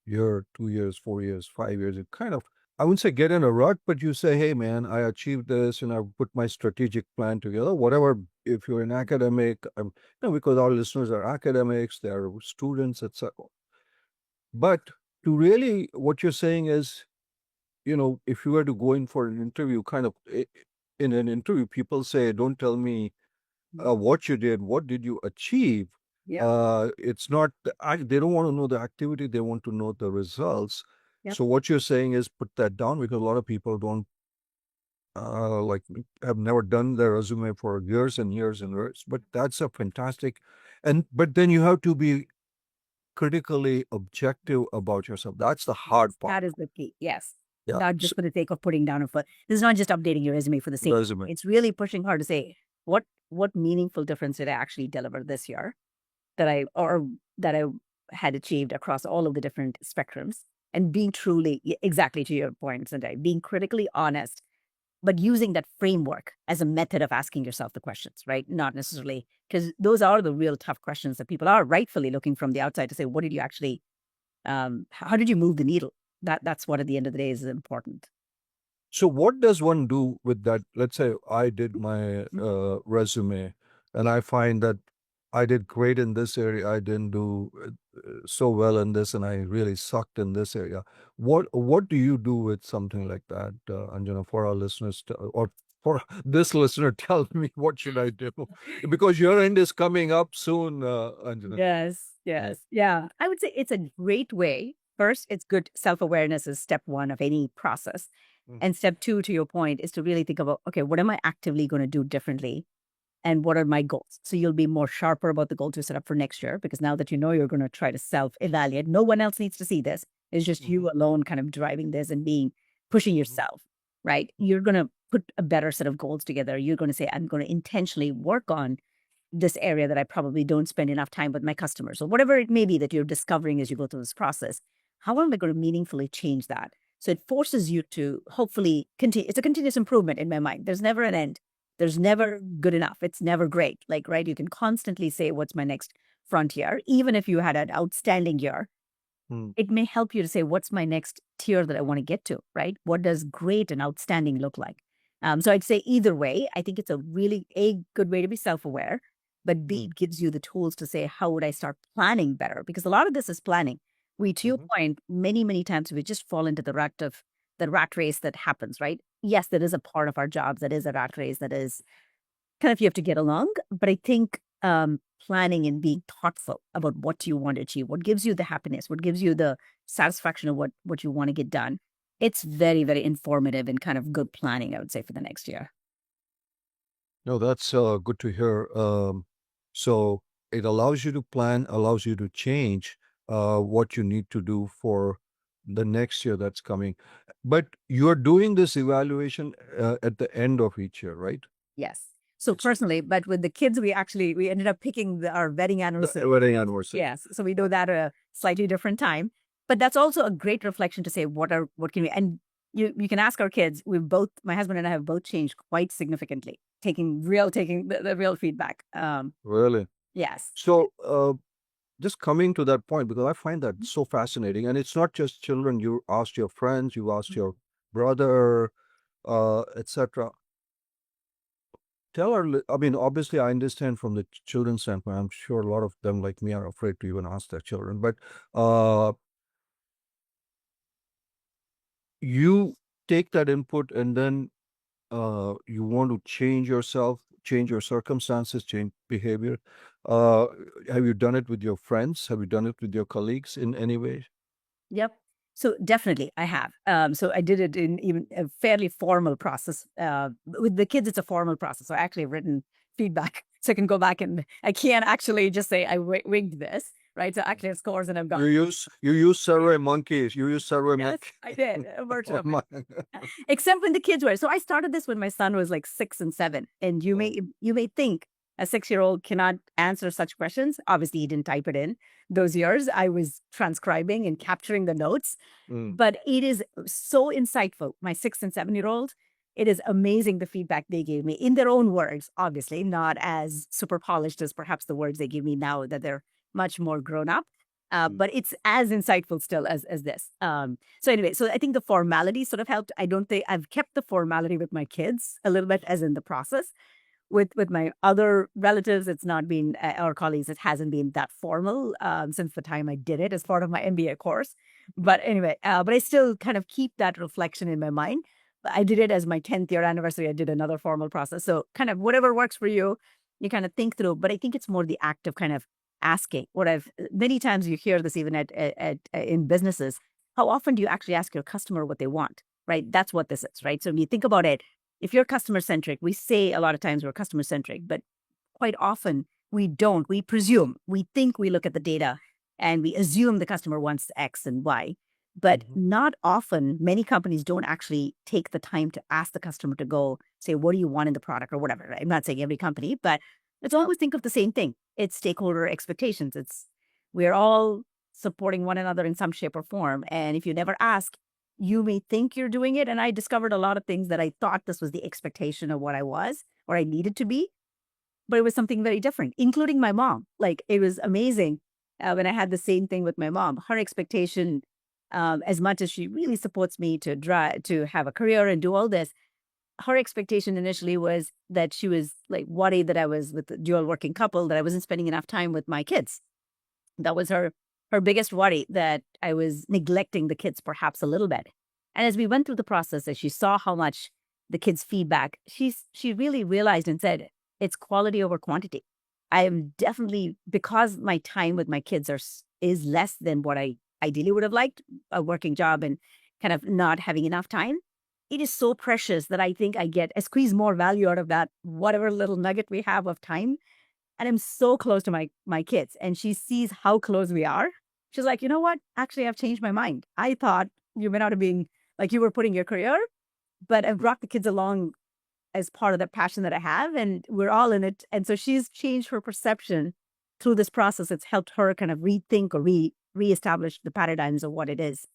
year, 2 years, 4 years, 5 years. It kind of, I wouldn't say get in a rut, but you say, hey, man, I achieved this and I put my strategic plan together. Whatever, if you're an academic, because our listeners are academics, they're students, etc. But to really, what you're saying is, if you were to go in for an interview, kind of in an interview, people say, don't tell me what you did, what did you achieve? Yeah. It's not, they don't want to know the activity, they want to know the results. Yep. So what you're saying is put that down because a lot of people don't, like, have never done their resume for years and years and years. But that's a fantastic, but then you have to be critically objective about yourself. That's the hard part. That is the key. Yes. Yeah. Not just for the sake of putting down a foot. This is not just updating your resume for the sake. Resume. It's really pushing hard to say what meaningful difference did I actually deliver this year that I had achieved across all of the different spectrums, and being truly exactly to your point, Sanjay, being critically honest, but using that framework as a method of asking yourself the questions, right? Not necessarily, because those are the real tough questions that people are rightfully looking from the outside to say, what did you actually, how did you move the needle? That's what at the end of the day is important. So what does one do with that? Let's say I did my resume and I find that I did great in this area. I didn't do so well in this, and I really sucked in this area. What do you do with something like that, Anjana, for our listeners or for this listener? Tell me, what should I do? Because your end is coming up soon, Anjana. Yes. Yeah. I would say it's a great way. First, it's good. Self-awareness is step one of any process. And step two, to your point, is to really think about, okay, what am I actively going to do differently? And what are my goals? So you'll be more sharper about the goals you set up for next year, because now that you know you're going to try to self-evaluate, no one else needs to see this. It's just you alone kind of driving this and pushing yourself, right? You're going to put a better set of goals together. You're going to say, I'm going to intentionally work on this area that I probably don't spend enough time with my customers, or whatever it may be that you're discovering as you go through this process. How am I going to meaningfully change that? So it forces you to hopefully continue. It's a continuous improvement in my mind. There's never an end. There's never good enough. It's never great. Like, right, you can constantly say, what's my next frontier? Even if you had an outstanding year, it may help you to say, what's my next tier that I want to get to, right? What does great and outstanding look like? So I'd say either way, I think it's a really good way to be self-aware, but B, it gives you the tools to say, how would I start planning better? Because a lot of this is planning. To your point, many times we just fall into the rat race that happens, right? Yes, that is a part of our jobs. That is a rat race. That is kind of, you have to get along. But I think planning and being thoughtful about what you want to achieve, what gives you the happiness, what gives you the satisfaction of what you want to get done, it's very, very informative and kind of good planning, I would say, for the next year. No, that's good to hear. So it allows you to plan, allows you to change what you need to do for the next year that's coming. But you're doing this evaluation at the end of each year, right? Yes. So personally, but with the kids, we ended up picking our wedding anniversary. Wedding anniversary. Yes. So we do that at a slightly different time. But that's also a great reflection to say, what can we, and you can ask our kids. My husband and I have both changed quite significantly, taking the real feedback. Really? Yes. So just coming to that point, because I find that so fascinating, and it's not just children. You asked your friends, you asked your brother, etc. I mean, obviously, I understand from the children's standpoint. I'm sure a lot of them, like me, are afraid to even ask their children. But you take that input, and then you want to change yourself, change your circumstances, change behavior. Have you done it with your friends? Have you done it with your colleagues in any way? Yep. So definitely, I have. So I did it in even a fairly formal process. With the kids, it's a formal process. So I actually have written feedback, so I can go back and I can't actually just say I winged this, right? So actually, I have scores and I've You gone. use Survey Monkeys. You use Survey Yes, Monkey. I did a version of it. Online. Except when the kids were. So I started this when my son was like 6 and 7, and you may think a 6-year-old cannot answer such questions. Obviously, he didn't type it in those years. I was transcribing and capturing the notes, Mm, but it is so insightful. My 6 and 7-year-old, it is amazing the feedback they gave me in their own words. Obviously, not as super polished as perhaps the words they give me now that they're much more grown up. mm, But it's as insightful still as this. So anyway, so I think the formality sort of helped. I don't think I've kept the formality with my kids a little bit as in the process. With my other relatives, it's not been or colleagues, it hasn't been that formal since the time I did it as part of my MBA course. But anyway, but I still kind of keep that reflection in my mind. I did it as my 10th year anniversary. I did another formal process. So kind of whatever works for you, you kind of think through. But I think it's more the act of kind of asking. What I've many times you hear this even at in businesses. How often do you actually ask your customer what they want? Right. That's what this is. Right. So when you think about it, if you're customer centric, we say a lot of times we're customer centric, but quite often we don't. We presume, we think we look at the data and we assume the customer wants X and Y. But mhm, not often, many companies don't actually take the time to ask the customer to go say, what do you want in the product or whatever. Right? I'm not saying every company, but let's always think of the same thing. It's stakeholder expectations. We're all supporting one another in some shape or form. And if you never ask, you may think you're doing it. And I discovered a lot of things that I thought this was the expectation of what I was or I needed to be, but it was something very different, including my mom. Like it was amazing when I had the same thing with my mom. Her expectation, as much as she really supports me to to have a career and do all this, her expectation initially was that she was like worried that I was with a dual working couple, that I wasn't spending enough time with my kids. That was her biggest worry, that I was neglecting the kids perhaps a little bit. And as we went through the process, as she saw how much the kids' feedback, she really realized and said, it's quality over quantity. I am definitely, because my time with my kids is less than what I ideally would have liked, a working job and kind of not having enough time. It is so precious that I think I squeeze more value out of that, whatever little nugget we have of time, and I'm so close to my kids, and she sees how close we are. She's like, you know what? Actually, I've changed my mind. I thought you may not have been like you were putting your career, but I've brought the kids along as part of that passion that I have, and we're all in it. And so she's changed her perception through this process. It's helped her kind of rethink or reestablish the paradigms of what it is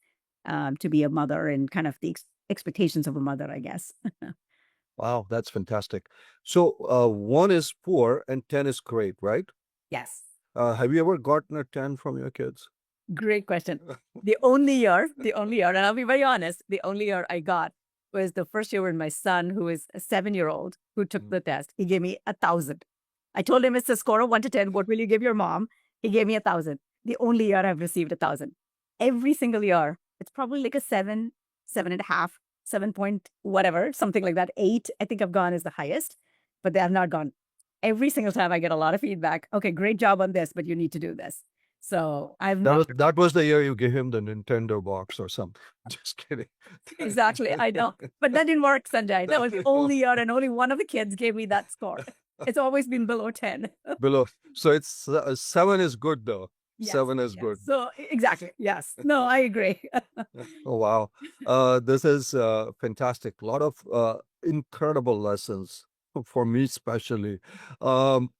to be a mother and kind of the expectations of a mother, I guess. Wow, that's fantastic. So, 1 is poor and 10 is great, right? Yes. Have you ever gotten a 10 from your kids? Great question. The only year, and I'll be very honest, the only year I got was the first year when my son, who is a 7-year-old, who took Mm. the test, he gave me 1,000. I told him it's a score of 1 to 10. What will you give your mom? He gave me 1,000. The only year I've received 1,000. Every single year, it's probably like a 7, 7.5, 7 point whatever, something like that. 8, I think I've gone is the highest, but they have not gone. Every single time I get a lot of feedback. Okay, great job on this, but you need to do this. So I've That never. that was the year you gave him the Nintendo box or something. Just kidding. Exactly. I know. But that didn't work, Sanjay. That was the only year, and only one of the kids gave me that score. It's always been below 10. Below. So it's 7 is good though. Yes. 7 is Yes. good. So exactly. Yes. No, I agree. Oh wow. This is fantastic. A lot of incredible lessons for me especially. Um,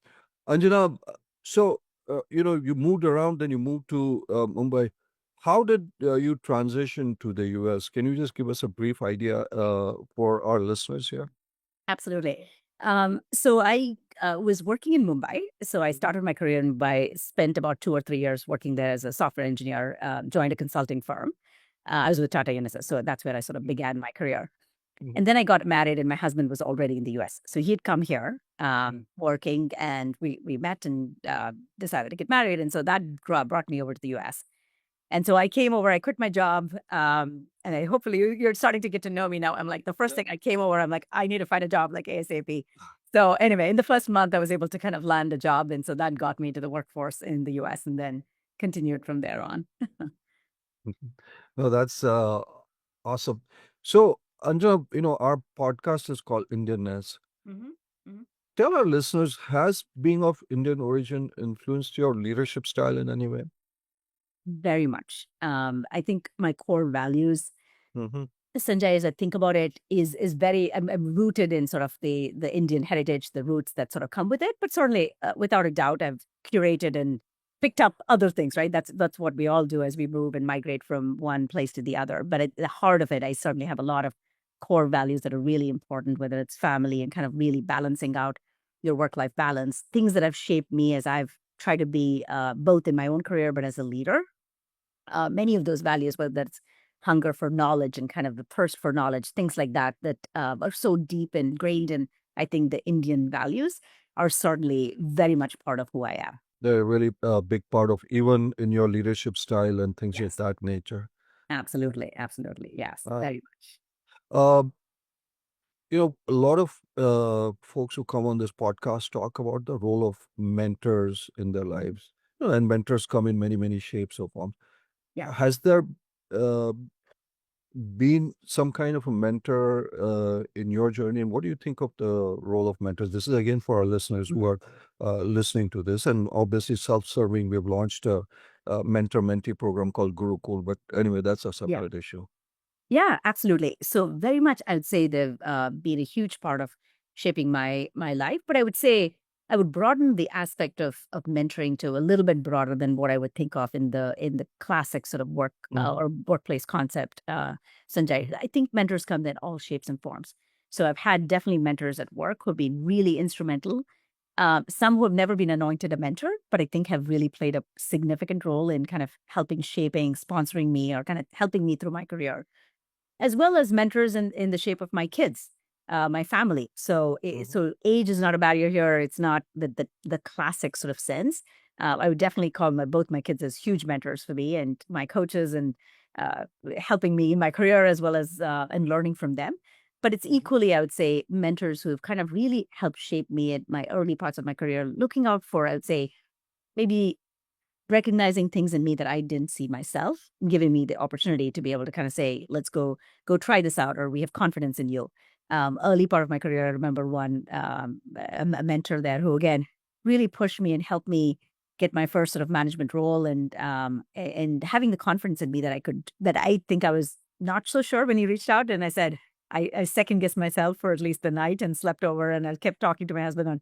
Anjana, so you moved around and you moved to Mumbai. How did you transition to the US? Can you just give us a brief idea for our listeners here? Absolutely. So I was working in Mumbai. So I started my career in Mumbai, spent about 2 or 3 years working there as a software engineer, joined a consulting firm. I was with Tata Unisys. So that's where I sort of began my career. Mhm. And then I got married, and my husband was already in the US. So he'd come here working, and we met and decided to get married. And so that brought me over to the US. And so I came over, I quit my job. And hopefully you're starting to get to know me now. I'm like, the first thing I came over, I'm like, I need to find a job like ASAP. So anyway, in the first month, I was able to kind of land a job. And so that got me to the workforce in the US and then continued from there on. No, that's awesome. So, Anja, our podcast is called Indianness. Hmm. Hmm. Tell our listeners, has being of Indian origin influenced your leadership style in any way? Very much. I think my core values, Mm-hmm. Sanjay, as I think about it, is very. I'm rooted in sort of the Indian heritage, the roots that sort of come with it. But certainly, without a doubt, I've curated and picked up other things. Right. That's what we all do as we move and migrate from one place to the other. But at the heart of it, I certainly have a lot of core values that are really important. Whether it's family and kind of really balancing out your work-life balance, things that have shaped me as I've tried to be both in my own career, but as a leader. Many of those values, whether that's hunger for knowledge and kind of the thirst for knowledge, things like that, that are so deep ingrained in, I think, the Indian values are certainly very much part of who I am. They're really a big part of even in your leadership style and things of Yes, that nature. absolutely. Absolutely. Yes, Uh, very much. um, a lot of folks who come on this podcast talk about the role of mentors in their Mhm. lives. And mentors come in many, many shapes or forms. Yeah. Has there uh, been some kind of a mentor in your journey? And what do you think of the role of mentors? This is again for our listeners who are listening to this, and obviously self-serving. We've launched a mentor-mentee program called Gurukul, but anyway, that's a Yeah. separate issue. Yeah, absolutely. So very much, I would say they've been a huge part of shaping my life. But I would say I would broaden the aspect of mentoring to a little bit broader than what I would think of in the classic sort of work Mhm. or workplace concept. Sanjay, I think mentors come in all shapes and forms. So I've had definitely mentors at work who've been really instrumental. Some who have never been anointed a mentor, but I think have really played a significant role in kind of helping shaping, sponsoring me, or kind of helping me through my career as well as mentors in the shape of my kids, my family. So Mhm. so age is not a barrier here. It's not the classic sort of sense. I would definitely call both my kids as huge mentors for me and my coaches and uh, helping me in my career as well as and learning from them. But it's Mhm. equally, I would say, mentors who have kind of really helped shape me at my early parts of my career, looking out for, I would say, maybe recognizing things in me that I didn't see myself, giving me the opportunity to be able to kind of say, let's go try this out, or we have confidence in you. Early part of my career, I remember one a mentor there who again really pushed me and helped me get my first sort of management role and having the confidence in me that I could that I think I was not so sure when he reached out and I said I second guessed myself for at least the night and slept over and I kept talking to my husband on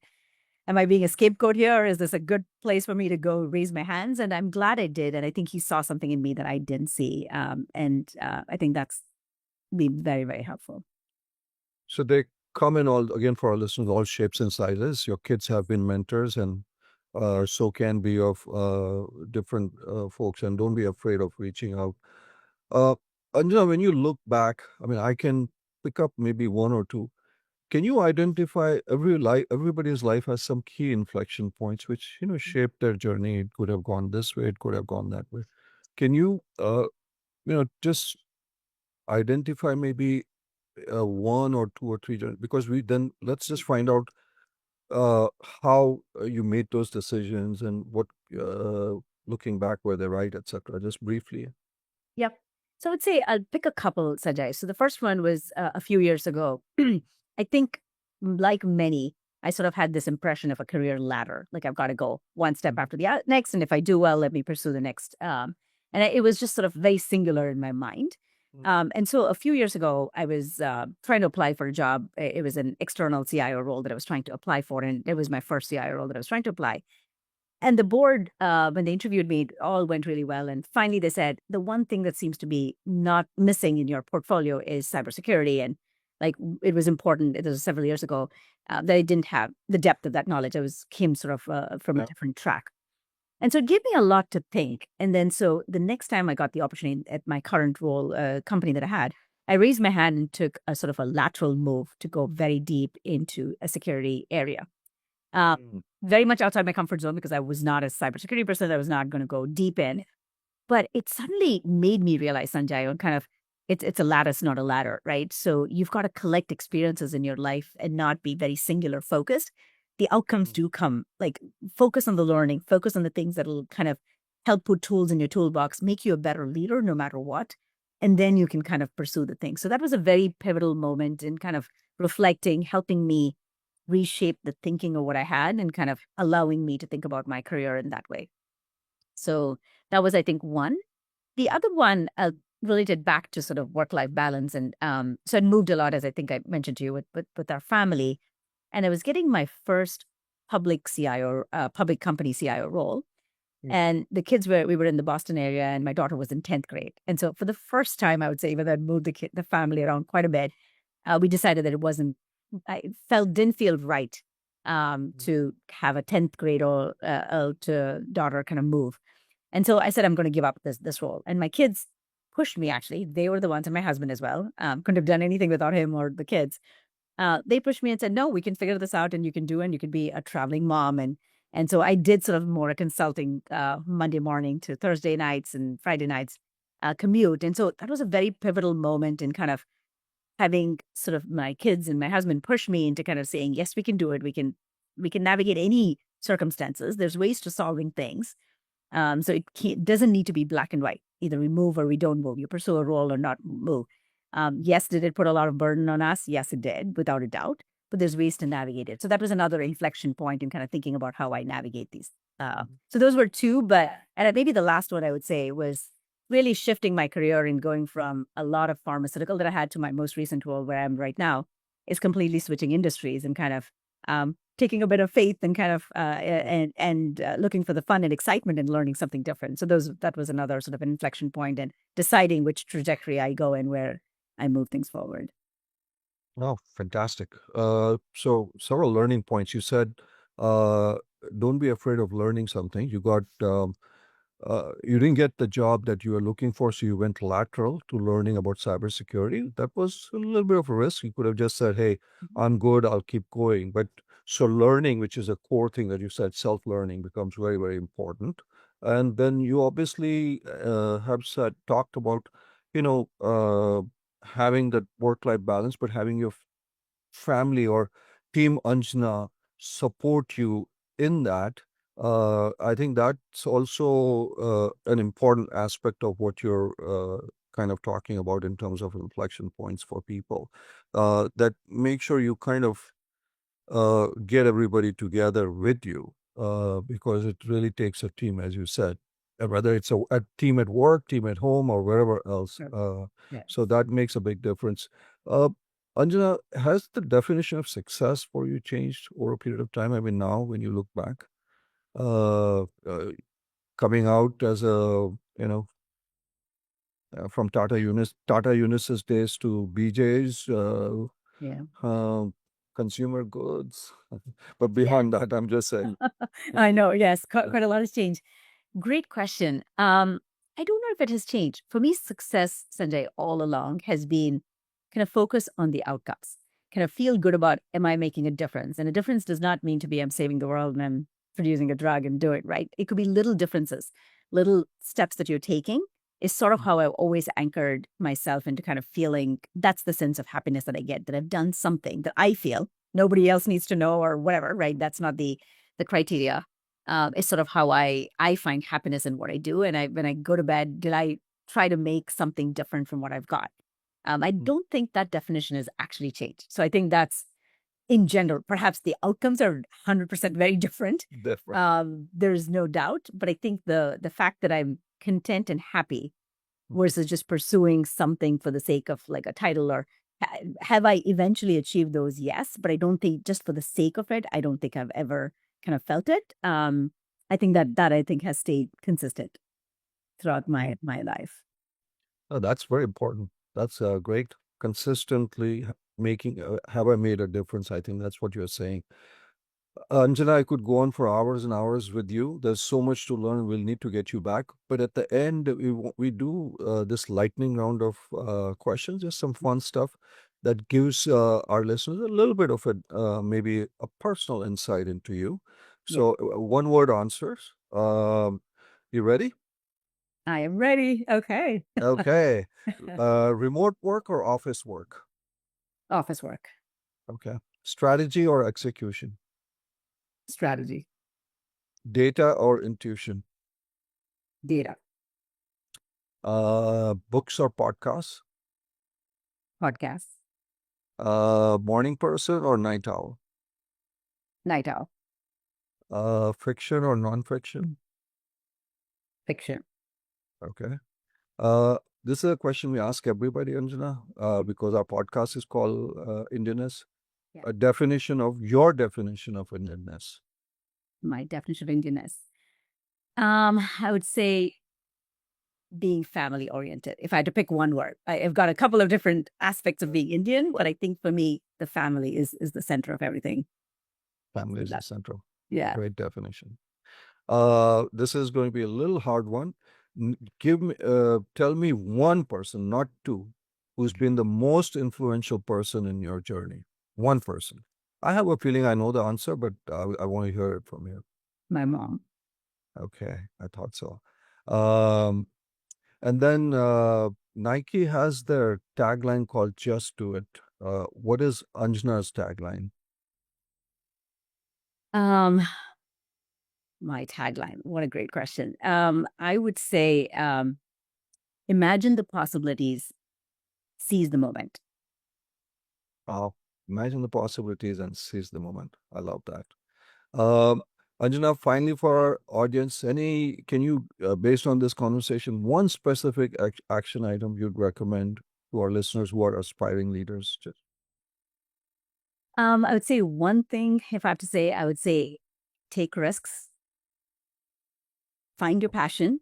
am I being a scapegoat here? Or is this a good place for me to go raise my hands? And I'm glad I did. And I think he saw something in me that I didn't see. And I think that's been very, very helpful. So they come in all, again, for our listeners, all shapes and sizes. Your kids have been mentors, and so can be of different folks. And don't be afraid of reaching out. Uh, Anjana, when you look back, I mean, I can pick up maybe one or two. Can you identify everybody's life has some key inflection points which, shaped their journey? It could have gone this way, it could have gone that way. Can you, just identify maybe one or two or three, because we then let's just find out uh, how you made those decisions and what, uh, looking back, were they right, etc. Just briefly. Yep. So I would say I'll pick a couple, Sajay. So the first one was a few years ago. I think, like many, I sort of had this impression of a career ladder. Like I've got to go one step Mhm. after the next, and if I do well, let me pursue the next. It was just sort of very singular in my mind. Mm. And so a few years ago, I was trying to apply for a job. It was an external CIO role that I was trying to apply for, and it was my first CIO role that I was trying to apply. And the board, when they interviewed me, it all went really well. And finally, they said the one thing that seems to be not missing in your portfolio is cybersecurity. And like it was important. It was several years ago that I didn't have the depth of that knowledge. I was came sort of from a Yeah. different track, and so it gave me a lot to think. And then so the next time I got the opportunity at my current role, company that I had, I raised my hand and took a sort of a lateral move to go very deep into a security area. Uh, Mm. Very much outside my comfort zone because I was not a cybersecurity person. I was not going to go deep in. But it suddenly made me realize, Sanjay, on kind of it's a lattice, not a ladder, right? So you've got to collect experiences in your life and not be very singular focused. The outcomes Mm. do come. Like focus on the learning, focus on the things that'll kind of help put tools in your toolbox, make you a better leader no matter what. and then you can kind of pursue the thing. So that was a very pivotal moment in kind of reflecting, helping me reshape the thinking of what I had and kind of allowing me to think about my career in that way. So that was, I think, one. The other one related back to sort of work-life balance. And so I moved a lot, as I think I mentioned to you, with our family. And I was getting my first public CIO, public company CIO role. And the kids we were in the Boston area, and my daughter was in 10th grade. And so for the first time, I would say, even though I'd moved the family around quite a bit, we decided that didn't feel right to have a 10th grade or to daughter kind of move. And so I said, I'm going to give up this role. And my kids pushed me, actually. They were the ones, and my husband as well. Couldn't have done anything without him or the kids. They pushed me and said, no, we can figure this out, and you can do it, and you can be a traveling mom. And so I did sort of more a consulting Monday morning to Thursday nights and Friday nights commute. And so that was a very pivotal moment in kind of having sort of my kids and my husband push me into kind of saying, yes, we can do it. We can navigate any circumstances. There's ways to solving things. So it doesn't need to be black and white. Either we move or we don't move. You pursue a role or not move. Yes, did it put a lot of burden on us? Yes, it did, without a doubt. But there's ways to navigate it. So that was another inflection point in kind of thinking about how I navigate these. So those were two. And maybe the last one I would say was really shifting my career and going from a lot of pharmaceutical that I had to my most recent role where I am right now is completely switching industries and kind of taking a bit of faith and kind of looking for the fun and excitement and learning something different. So that was another sort of an inflection point and deciding which trajectory I go in, where I move things forward. Oh, fantastic. So several learning points. You said, don't be afraid of learning something. You didn't get the job that you were looking for, so you went lateral to learning about cybersecurity. That was a little bit of a risk. You could have just said, hey, I'm good, I'll keep going. But so learning, which is a core thing that you said, self-learning becomes very, very important. And then you obviously talked about, you know, having that work-life balance, but having your family or team Anjana support you in that. I think that's also an important aspect of what you're kind of talking about in terms of inflection points for people. That make sure you kind of get everybody together with you because it really takes a team, as you said, whether it's a team at work, team at home, or wherever else. Yeah. So that makes a big difference. Uh, Anjana, has the definition of success for you changed over a period of time? I mean, now when you look back, uh, uh, coming out as from Tata Unisys days to BJ's, Yeah. consumer goods. But beyond that, I'm just saying. I know. Yes. Quite a lot has changed. Great question. I don't know if it has changed. For me, success, Sanjay, all along has been kind of focus on the outcomes, kind of feel good about, am I making a difference? And a difference does not mean to be, I'm saving the world and I'm producing a drug and do it, right? It could be little differences, little steps that you're taking is sort of how I've always anchored myself into kind of feeling that's the sense of happiness that I get, that I've done something that I feel nobody else needs to know or whatever, right? That's not the criteria. It's sort of how I find happiness in what I do. And when I go to bed, did I try to make something different from what I've got? I don't think that definition has actually changed. So I think that's in general. Perhaps the outcomes are 100% very different. Different. There's no doubt. But I think the fact that I'm content and happy versus just pursuing something for the sake of like a title or have I eventually achieved those? Yes. But I don't think just for the sake of it, I don't think I've ever kind of felt it. I think that I think has stayed consistent throughout my life. Oh, that's very important. That's great. Consistently making, have I made a difference? I think that's what you're saying. Anjana, I could go on for hours and hours with you. There's so much to learn. We'll need to get you back. But at the end, we do this lightning round of questions, just some fun stuff that gives our listeners a little bit of maybe a personal insight into you. Yeah. So, one word answers. You ready? I am ready. Okay. Okay. Remote work or office work? Office work. Okay. Strategy or execution? Strategy. Data or intuition? Data. Books or podcasts? Podcasts. Morning person or night owl? Night owl. Fiction or non-fiction? Fiction. Okay. This is a question we ask everybody, Anjana, because our podcast is called Indianness. Yeah. A definition of your definition of Indianness. My definition of Indianness. I would say being family oriented. If I had to pick one word, I've got a couple of different aspects of being Indian, but I think for me, the family is the center of everything. Family is the central. Yeah. Great definition. This is going to be a little hard one. Tell me one person, not two, who's been the most influential person in your journey. One person. I have a feeling I know the answer, but I want to hear it from you. My mom. Okay, I thought so. And then Nike has their tagline called "Just Do It." What is Anjana's tagline? My tagline. What a great question. I would say, imagine the possibilities, seize the moment. Oh, imagine the possibilities and seize the moment. I love that. Anjana, finally, for our audience, can you, based on this conversation, one specific action item you'd recommend to our listeners who are aspiring leaders? I would say one thing, if I have to say, I would say take risks, find your passion,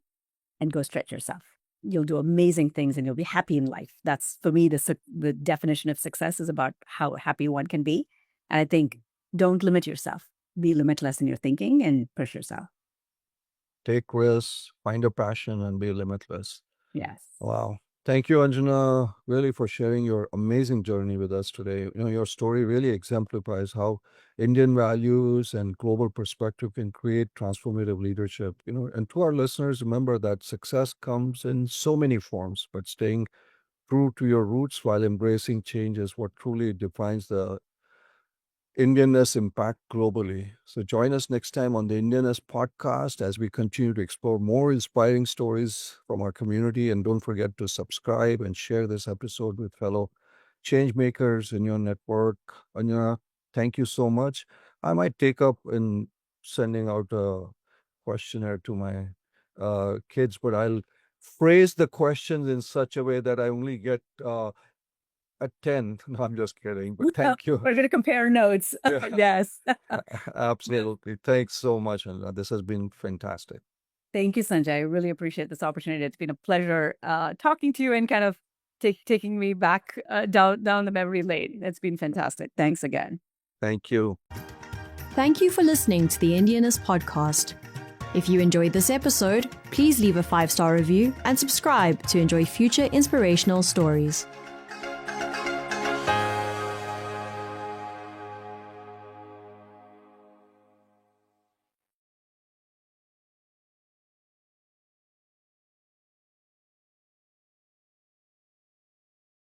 and go stretch yourself. You'll do amazing things and you'll be happy in life. That's, for me, the definition of success is about how happy one can be. And I think don't limit yourself. Be limitless in your thinking and push yourself. Take risks, find a passion, and be limitless. Yes. Wow. Thank you, Anjana, really for sharing your amazing journey with us today. Your story really exemplifies how Indian values and global perspective can create transformative leadership. And to our listeners, remember that success comes in so many forms, but staying true to your roots while embracing change is what truly defines the Indianness impact globally. So join us next time on the Indianness podcast as we continue to explore more inspiring stories from our community. And don't forget to subscribe and share this episode with fellow change makers in your network. Anjana, thank you so much. I might take up in sending out a questionnaire to my kids, but I'll phrase the questions in such a way that I only get a 10. No, I'm just kidding, but thank you. We're going to compare notes. Yeah. Yes. Absolutely. Thanks so much, Anjana. This has been fantastic. Thank you, Sanjay. I really appreciate this opportunity. It's been a pleasure talking to you and kind of taking me back down the memory lane. It's been fantastic. Thanks again. Thank you. Thank you for listening to the Indianness Podcast. If you enjoyed this episode, please leave a 5-star review and subscribe to enjoy future inspirational stories.